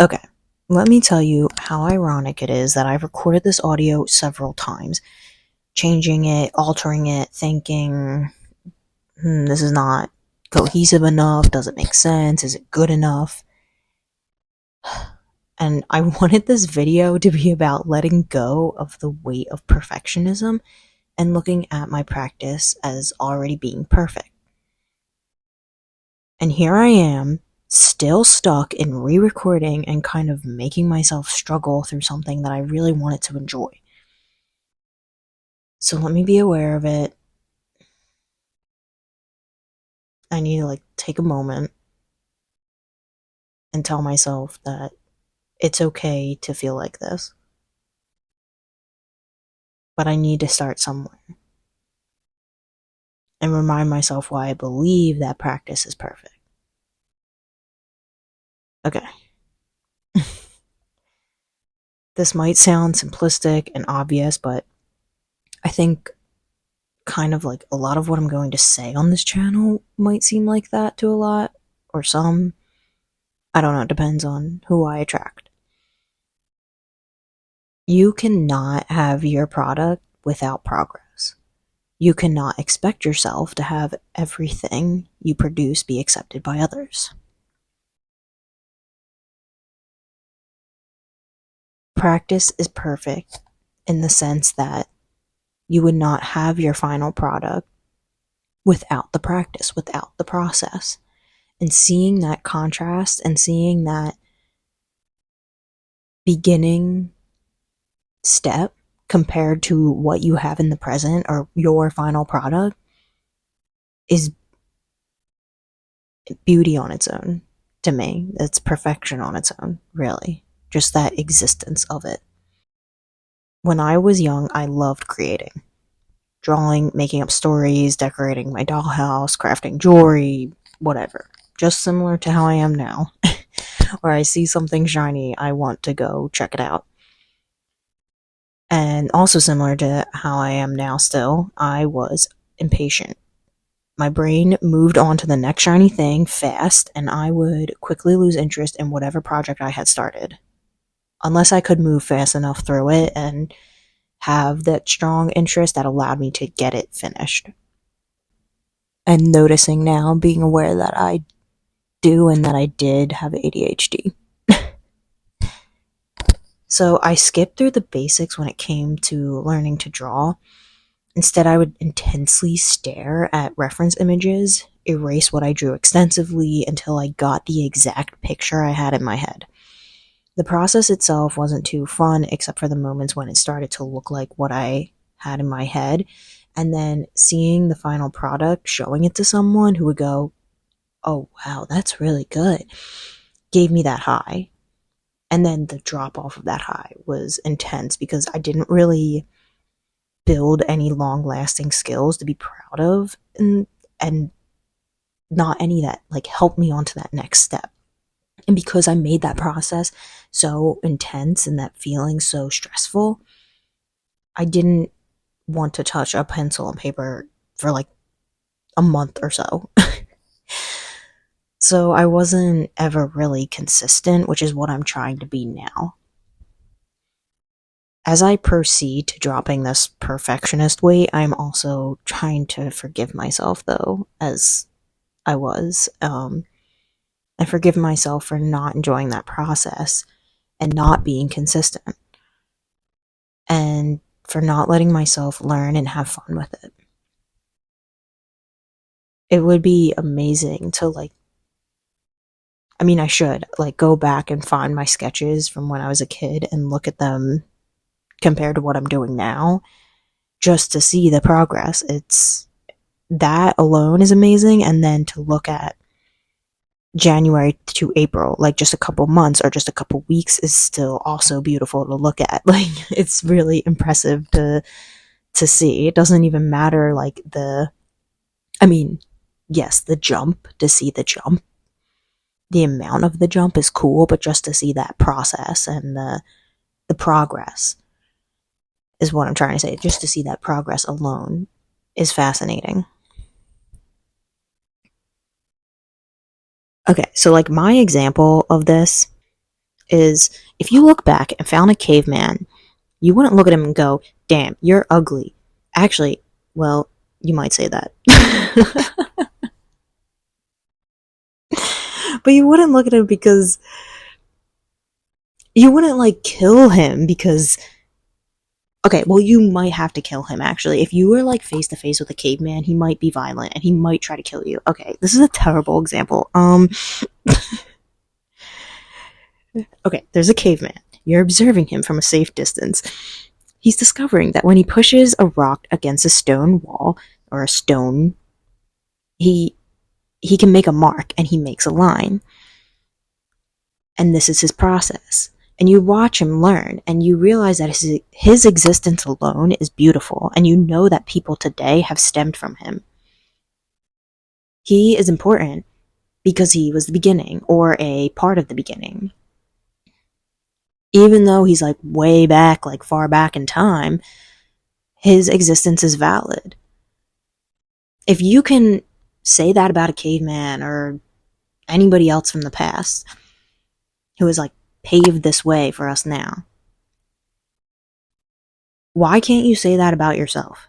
Okay, let me tell you how ironic it is that I've recorded this audio several times, changing it, altering it, thinking, this is not cohesive enough, does it make sense, is it good enough? And I wanted this video to be about letting go of the weight of perfectionism and looking at my practice as already being perfect. And here I am, still stuck in re recording and kind of making myself struggle through something that I really wanted to enjoy. So let me be aware of it. I need to take a moment and tell myself that it's okay to feel like this. But I need to start somewhere and remind myself why I believe that practice is perfect. Okay. This might sound simplistic and obvious, but I think kind of like a lot of what I'm going to say on this channel might seem like that to a lot, or some. I don't know, it depends on who I attract. You cannot have your product without progress. You cannot expect yourself to have everything you produce be accepted by others. Practice is perfect in the sense that you would not have your final product without the practice, without the process. And seeing that contrast and seeing that beginning step compared to what you have in the present or your final product is beauty on its own to me. It's perfection on its own, really. Just that existence of it. When I was young, I loved creating. Drawing, making up stories, decorating my dollhouse, crafting jewelry, whatever. Just similar to how I am now. Where I see something shiny, I want to go check it out. And also similar to how I am now still, I was impatient. My brain moved on to the next shiny thing fast, and I would quickly lose interest in whatever project I had started. Unless I could move fast enough through it and have that strong interest that allowed me to get it finished. And noticing now, being aware that I do and that I did have ADHD. So I skipped through the basics when it came to learning to draw. Instead, I would intensely stare at reference images, erase what I drew extensively until I got the exact picture I had in my head. The process itself wasn't too fun, except for the moments when it started to look like what I had in my head, and then seeing the final product, showing it to someone who would go, "Oh wow, that's really good," gave me that high. And then the drop off of that high was intense because I didn't really build any long lasting skills to be proud of, and not any that helped me onto that next step. And because I made that process so intense and that feeling so stressful, I didn't want to touch a pencil and paper for a month or so. So I wasn't ever really consistent, which is what I'm trying to be now. As I proceed to dropping this perfectionist weight, I'm also trying to forgive myself, though, as I was. I forgive myself for not enjoying that process and not being consistent, and for not letting myself learn and have fun with it. It would be amazing to I should go back and find my sketches from when I was a kid and look at them compared to what I'm doing now, just to see the progress. It's that alone is amazing. And then to look at January to April, just a couple months or just a couple weeks, is still also beautiful to look at. It's really impressive to see. It doesn't even matter yes, the jump, to see the jump. The amount of the jump is cool, but just to see that process and the progress is what I'm trying to say. Just to see that progress alone is fascinating. Okay, so my example of this is if you look back and found a caveman, you wouldn't look at him and go, damn, you're ugly. Actually, well, you might say that. But you wouldn't look at him because you wouldn't like kill him because okay, well you might have to kill him actually. If you were like face to face with a caveman, he might be violent and he might try to kill you. Okay, this is a terrible example. Okay, there's a caveman. You're observing him from a safe distance. He's discovering that when he pushes a rock against a stone wall or a stone, he he can make a mark and he makes a line. And this is his process. And you watch him learn and you realize that his existence alone is beautiful and you know that people today have stemmed from him. He is important because he was the beginning or a part of the beginning. Even though he's like way back, like far back in time, his existence is valid. If you can say that about a caveman or anybody else from the past who has like paved this way for us now, why can't you say that about yourself?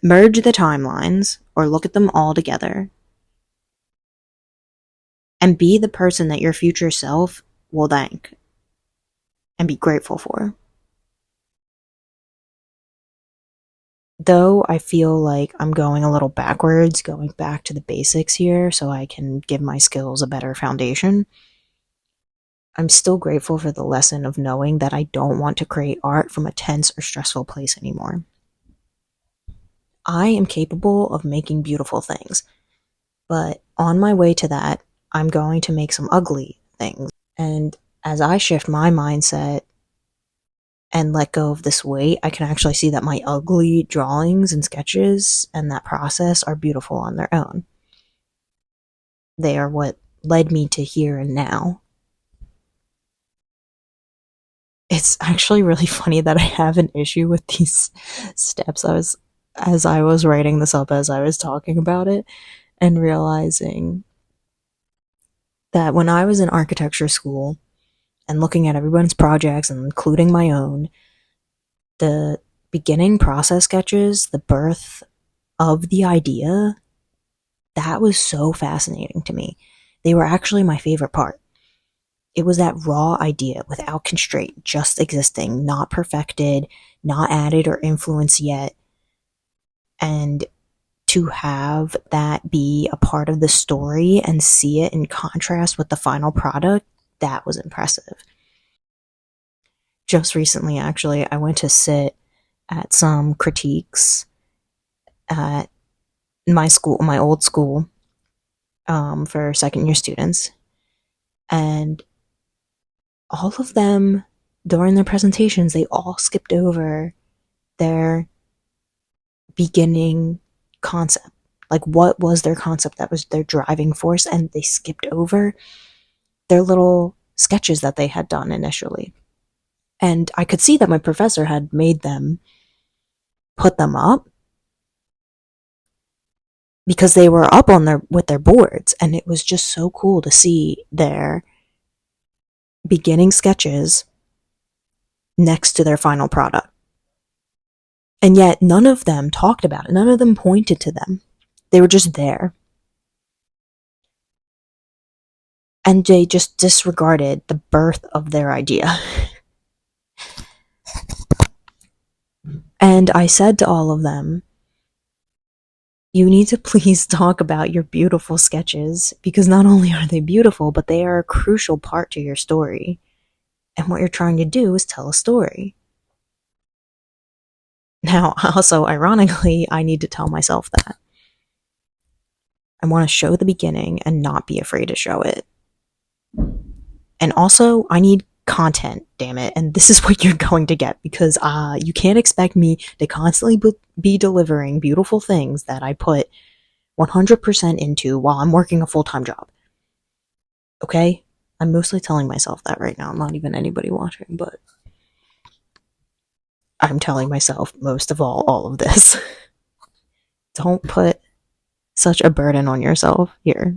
Merge the timelines or look at them all together and be the person that your future self will thank and be grateful for. Though I feel like I'm going a little backwards, going back to the basics here so I can give my skills a better foundation, I'm still grateful for the lesson of knowing that I don't want to create art from a tense or stressful place anymore. I am capable of making beautiful things, but on my way to that, I'm going to make some ugly things. And as I shift my mindset and let go of this weight, I can actually see that my ugly drawings and sketches and that process are beautiful on their own. They are what led me to here and now. It's actually really funny that I have an issue with these steps. As I was writing this up, as I was talking about it, and realizing that when I was in architecture school and looking at everyone's projects and including my own, the beginning process sketches, the birth of the idea, that was so fascinating to me. They were actually my favorite part. It was that raw idea without constraint, just existing, not perfected, not added or influenced yet. And to have that be a part of the story and see it in contrast with the final product, that was impressive. Just recently, actually, I went to sit at some critiques at my school, my old school, for second year students. And all of them, during their presentations, they all skipped over their beginning concept. Like, what was their concept that was their driving force? And they skipped over their little sketches that they had done initially. And I could see that my professor had made them put them up because they were up on their with their boards, and it was just so cool to see their beginning sketches next to their final product. And yet none of them talked about it. None of them pointed to them. They were just there. And they just disregarded the birth of their idea. And I said to all of them, you need to please talk about your beautiful sketches because not only are they beautiful, but they are a crucial part to your story. And what you're trying to do is tell a story. Now, also, ironically, I need to tell myself that. I want to show the beginning and not be afraid to show it. And also, I need content, damn it, and this is what you're going to get because you can't expect me to constantly be delivering beautiful things that I put 100% into while I'm working a full-time job. Okay? I'm mostly telling myself that right now, not even anybody watching, but I'm telling myself most of all of this. Don't put such a burden on yourself here.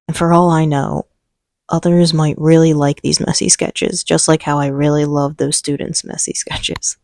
And for all I know, others might really like these messy sketches, just like how I really love those students' messy sketches.